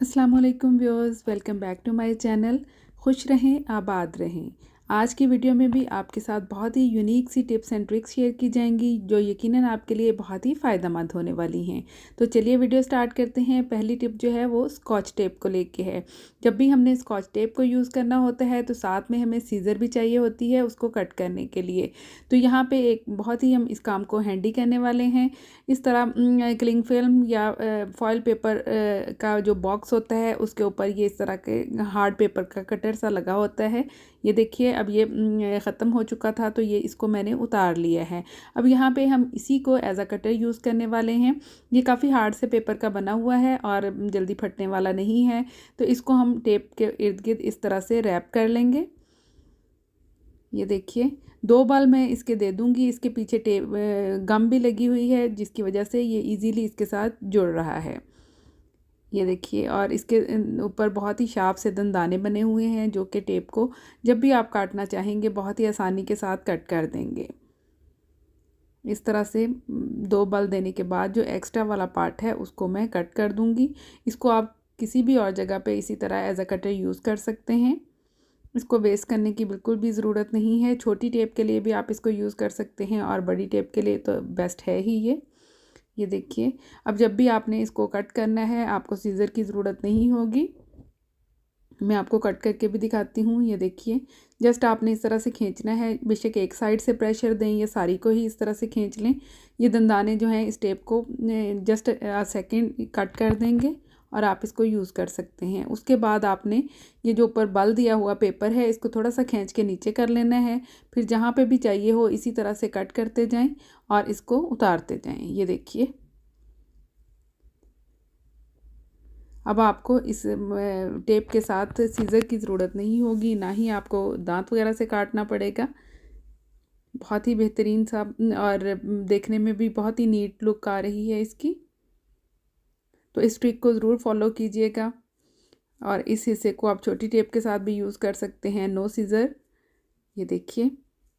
अस्सलाम वालेकुम viewers, welcome back to my channel. खुश रहें, आबाद रहें। आज की वीडियो में भी आपके साथ बहुत ही यूनिक सी टिप्स एंड ट्रिक्स शेयर की जाएंगी जो यकीनन आपके लिए बहुत ही फ़ायदेमंद होने वाली हैं। तो चलिए वीडियो स्टार्ट करते हैं। पहली टिप जो है वो स्कॉच टेप को लेके है। जब भी हमने स्कॉच टेप को यूज़ करना होता है तो साथ में हमें सीज़र भी चाहिए होती है उसको कट करने के लिए। तो यहाँ पे एक बहुत ही हम इस काम को हैंडी करने वाले हैं। इस तरह क्लिंग फिल्म या फॉयल पेपर का जो बॉक्स होता है उसके ऊपर ये इस तरह के हार्ड पेपर का कटर सा लगा होता है। ये देखिए अब ये ख़त्म हो चुका था तो ये इसको मैंने उतार लिया है। अब यहाँ पे हम इसी को एज अ कटर यूज़ करने वाले हैं। ये काफ़ी हार्ड से पेपर का बना हुआ है और जल्दी फटने वाला नहीं है। तो इसको हम टेप के इर्द गिर्द इस तरह से रैप कर लेंगे। ये देखिए 2 बाल मैं इसके दे दूँगी। इसके पीछे टेप गम भी लगी हुई है जिसकी वजह से ये इजीली इसके साथ जुड़ रहा है। ये देखिए और इसके ऊपर बहुत ही शार्प से दंदाने बने हुए हैं जो कि टेप को जब भी आप काटना चाहेंगे बहुत ही आसानी के साथ कट कर देंगे। इस तरह से 2 बल देने के बाद जो एक्स्ट्रा वाला पार्ट है उसको मैं कट कर दूँगी। इसको आप किसी भी और जगह पे इसी तरह एज अ कटर यूज़ कर सकते हैं। इसको वेस्ट करने की बिल्कुल भी ज़रूरत नहीं है। छोटी टेप के लिए भी आप इसको यूज़ कर सकते हैं और बड़ी टेप के लिए तो बेस्ट है ही ये देखिए। अब जब भी आपने इसको कट करना है आपको सीज़र की ज़रूरत नहीं होगी। मैं आपको कट करके भी दिखाती हूँ। ये देखिए जस्ट आपने इस तरह से खींचना है। बेशक एक साइड से प्रेशर दें या सारी को ही इस तरह से खींच लें। ये दंदाने जो हैं इस टेप को जस्ट सेकेंड कट कर देंगे और आप इसको यूज़ कर सकते हैं। उसके बाद आपने ये जो ऊपर बल दिया हुआ पेपर है इसको थोड़ा सा खींच के नीचे कर लेना है। फिर जहाँ पे भी चाहिए हो इसी तरह से कट करते जाएं और इसको उतारते जाएं। ये देखिए अब आपको इस टेप के साथ सीज़र की ज़रूरत नहीं होगी, ना ही आपको दांत वगैरह से काटना पड़ेगा। बहुत ही बेहतरीन सा और देखने में भी बहुत ही नीट लुक आ रही है इसकी। तो इस ट्रिक को ज़रूर फॉलो कीजिएगा और इस हिस्से को आप छोटी टेप के साथ भी यूज़ कर सकते हैं। No seizure. ये देखिए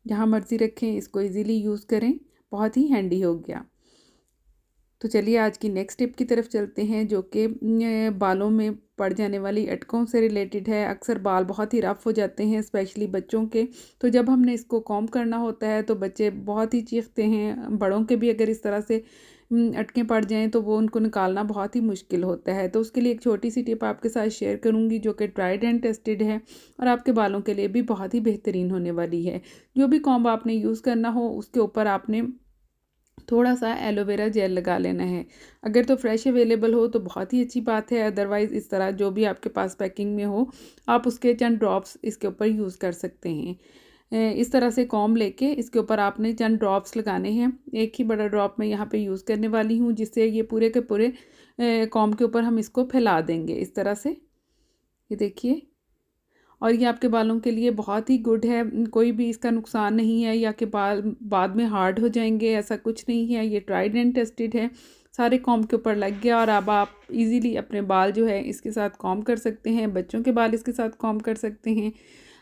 जहाँ मर्ज़ी रखें इसको इजीली यूज़ करें। बहुत ही हैंडी हो गया। तो चलिए आज की नेक्स्ट टिप की तरफ चलते हैं जो कि बालों में पड़ जाने वाली अटकों से रिलेटेड है। अक्सर बाल बहुत ही रफ़ हो जाते हैं स्पेशली बच्चों के। तो जब हमने इसको कॉम्ब करना होता है तो बच्चे बहुत ही चीखते हैं। बड़ों के भी अगर इस तरह से अटकें पड़ जाएं तो वो उनको निकालना बहुत ही मुश्किल होता है। तो उसके लिए एक छोटी सी टिप आपके साथ शेयर करूंगी जो कि ट्राइड एंड टेस्टेड है और आपके बालों के लिए भी बहुत ही बेहतरीन होने वाली है। जो भी कॉम्ब आपने यूज़ करना हो उसके ऊपर आपने थोड़ा सा एलोवेरा जेल लगा लेना है। अगर तो फ्रेश अवेलेबल हो तो बहुत ही अच्छी बात है। अदरवाइज़ इस तरह जो भी आपके पास पैकिंग में हो आप उसके चंद ड्रॉप्स इसके ऊपर यूज़ कर सकते हैं। इस तरह से कॉम्ब लेके इसके ऊपर आपने चंद ड्रॉप्स लगाने हैं। एक ही बड़ा ड्रॉप मैं यहाँ पे यूज़ करने वाली हूँ जिससे ये पूरे के पूरे कॉम्ब के ऊपर हम इसको फैला देंगे इस तरह से। ये देखिए और ये आपके बालों के लिए बहुत ही गुड है। कोई भी इसका नुकसान नहीं है या कि बाल बाद में हार्ड हो जाएंगे, ऐसा कुछ नहीं है। ये ट्राइड एंड टेस्टेड है। सारे कॉम्ब के ऊपर लग गया और अब आप इजीली अपने बाल जो है इसके साथ कॉम्ब कर सकते हैं। बच्चों के बाल इसके साथ कॉम्ब कर सकते हैं।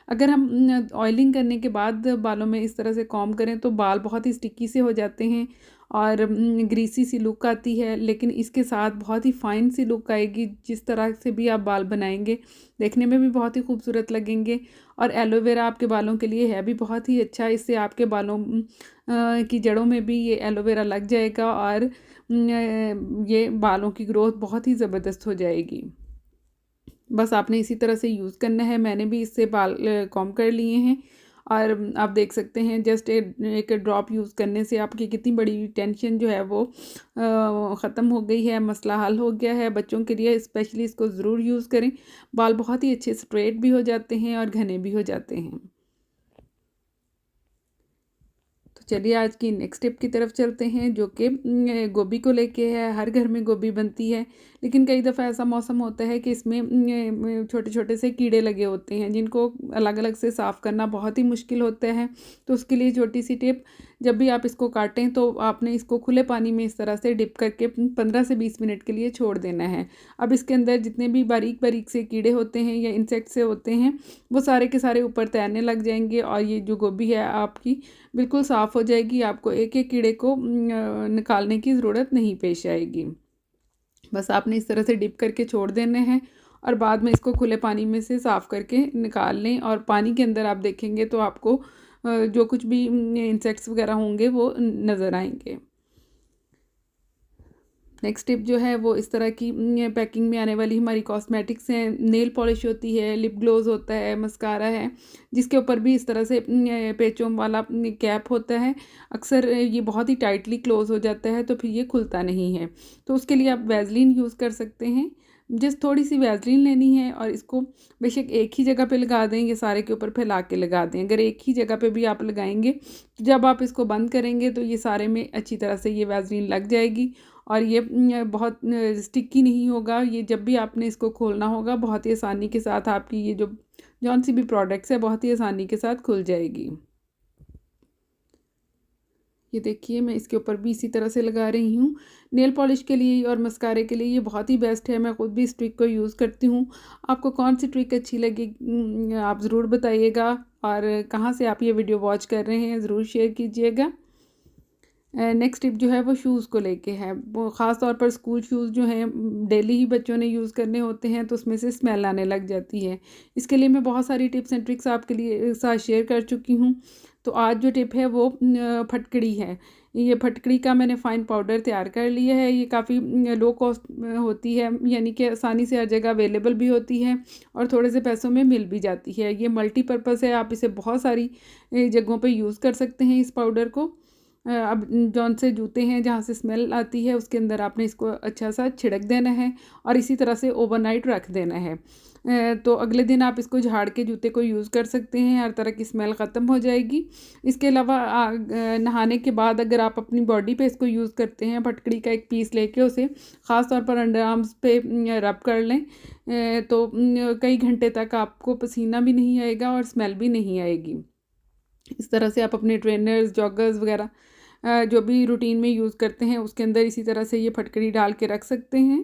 अगर हम ऑयलिंग करने के बाद बालों में इस तरह से कॉम्ब करें तो बाल बहुत ही स्टिकी से हो जाते हैं और ग्रीसी सी लुक आती है। लेकिन इसके साथ बहुत ही फाइन सी लुक आएगी। जिस तरह से भी आप बाल बनाएंगे देखने में भी बहुत ही खूबसूरत लगेंगे। और एलोवेरा आपके बालों के लिए है भी बहुत ही अच्छा। इससे आपके बालों की जड़ों में भी ये एलोवेरा लग जाएगा और ये बालों की ग्रोथ बहुत ही ज़बरदस्त हो जाएगी। बस आपने इसी तरह से यूज़ करना है। मैंने भी इससे बाल कॉम्ब कर लिए हैं और आप देख सकते हैं जस्ट एक ड्रॉप यूज़ करने से आपकी कितनी बड़ी टेंशन जो है वो ख़त्म हो गई है। मसला हल हो गया है। बच्चों के लिए स्पेशली इसको ज़रूर यूज़ करें। बाल बहुत ही अच्छे स्ट्रेट भी हो जाते हैं और घने भी हो जाते हैं। तो चलिए आज की नेक्स्ट टिप की तरफ चलते हैं जो कि गोभी को लेके है। हर घर में गोभी बनती है लेकिन कई दफ़ा ऐसा मौसम होता है कि इसमें छोटे छोटे से कीड़े लगे होते हैं जिनको अलग अलग से साफ़ करना बहुत ही मुश्किल होता है। तो उसके लिए छोटी सी टिप, जब भी आप इसको काटें तो आपने इसको खुले पानी में इस तरह से डिप करके 15 से 20 मिनट के लिए छोड़ देना है। अब इसके अंदर जितने भी बारीक बारीक से कीड़े होते हैं या इंसेक्ट से होते हैं वो सारे के सारे ऊपर तैरने लग जाएंगे और ये जो गोभी है आपकी बिल्कुल साफ़ हो जाएगी। आपको एक एक कीड़े को निकालने की ज़रूरत नहीं पेश आएगी। बस आपने इस तरह से डिप करके छोड़ देने हैं और बाद में इसको खुले पानी में से साफ़ करके निकाल लें। और पानी के अंदर आप देखेंगे तो आपको जो कुछ भी इंसेक्ट्स वगैरह होंगे वो नज़र आएंगे। नेक्स्ट टिप जो है वो इस तरह की पैकिंग में आने वाली हमारी कॉस्मेटिक्स हैं। नेल पॉलिश होती है, लिप ग्लोज होता है, मस्कारा है, जिसके ऊपर भी इस तरह से पेचों वाला कैप होता है। अक्सर ये बहुत ही टाइटली क्लोज हो जाता है तो फिर ये खुलता नहीं है। तो उसके लिए आप वैसलीन यूज़ कर सकते हैं। जस्ट थोड़ी सी वैसलीन लेनी है और इसको बेशक एक ही जगह पे लगा दें, ये सारे के ऊपर फैला के लगा दें। अगर एक ही जगह पे भी आप लगाएंगे तो जब आप इसको बंद करेंगे तो ये सारे में अच्छी तरह से ये वैसलीन लग जाएगी और ये बहुत स्टिकी नहीं होगा। ये जब भी आपने इसको खोलना होगा बहुत ही आसानी के साथ आपकी ये जो जौन सी भी प्रोडक्ट्स है बहुत ही आसानी के साथ खुल जाएगी। ये देखिए मैं इसके ऊपर भी इसी तरह से लगा रही हूँ। नेल पॉलिश के लिए और मस्कारे के लिए ये बहुत ही बेस्ट है। मैं ख़ुद भी इस ट्रिक को यूज़ करती हूँ। आपको कौन सी ट्रिक अच्छी लगी आप ज़रूर बताइएगा और कहाँ से आप ये वीडियो वॉच कर रहे हैं ज़रूर शेयर कीजिएगा। नेक्स्ट टिप जो है वो शूज़ को लेके है। वो ख़ास तौर पर स्कूल शूज़ जो हैं डेली ही बच्चों ने यूज़ करने होते हैं तो उसमें से स्मेल आने लग जाती है। इसके लिए मैं बहुत सारी टिप्स एंड ट्रिक्स आपके लिए साथ शेयर कर चुकी हूँ। तो आज जो टिप है वो फटकड़ी है। ये फटकड़ी का मैंने फ़ाइन पाउडर तैयार कर लिया है। ये काफ़ी लो कॉस्ट होती है, यानी कि आसानी से हर जगह अवेलेबल भी होती है और थोड़े से पैसों में मिल भी जाती है। ये मल्टीपर्पज़ है, आप इसे बहुत सारी जगहों पे यूज़ कर सकते हैं इस पाउडर को। अब जौन से जूते हैं जहाँ से स्मेल आती है उसके अंदर आपने इसको अच्छा सा छिड़क देना है और इसी तरह से ओवरनाइट रख देना है। तो अगले दिन आप इसको झाड़ के जूते को यूज़ कर सकते हैं, हर तरह की स्मेल ख़त्म हो जाएगी। इसके अलावा नहाने के बाद अगर आप अपनी बॉडी पे इसको यूज़ करते हैं, फटकड़ी का एक पीस लेके उसे ख़ास तौर पर अंडर आर्म्स पे रब कर लें तो कई घंटे तक आपको पसीना भी नहीं आएगा और स्मेल भी नहीं आएगी। इस तरह से आप अपने ट्रेनर्स, जॉगर्स वगैरह जो भी रूटीन में यूज़ करते हैं उसके अंदर इसी तरह से ये फटकड़ी डाल के रख सकते हैं।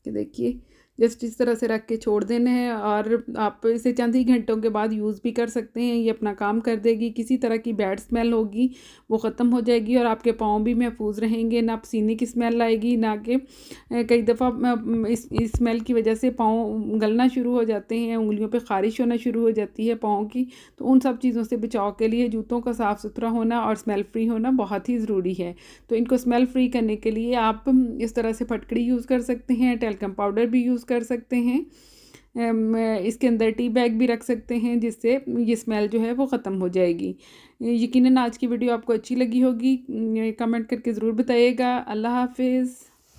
ये देखिए जस्ट इस तरह से रख के छोड़ देना है और आप इसे चंद ही घंटों के बाद यूज़ भी कर सकते हैं। ये अपना काम कर देगी। किसी तरह की बैड स्मेल होगी वो ख़त्म हो जाएगी और आपके पाँव भी महफूज रहेंगे, ना पसीने की स्मेल आएगी, ना कि कई दफ़ा इस स्मेल की वजह से पाँव गलना शुरू हो जाते हैं, उंगलियों पे ख़ारिश होना शुरू हो जाती है पाँव की। तो उन सब चीज़ों से बचाव के लिए जूतों का साफ़ सुथरा होना और स्मेल फ्री होना बहुत ही ज़रूरी है। तो इनको स्मेल फ्री करने के लिए आप इस तरह से फटकड़ी यूज़ कर सकते हैं, टैल्कम पाउडर भी यूज़ कर सकते हैं। इसके अंदर टी बैग भी रख सकते हैं जिससे ये स्मेल जो है वो ख़त्म हो जाएगी। यकीनन आज की वीडियो आपको अच्छी लगी होगी। कमेंट करके ज़रूर बताइएगा। अल्लाह हाफ़िज़।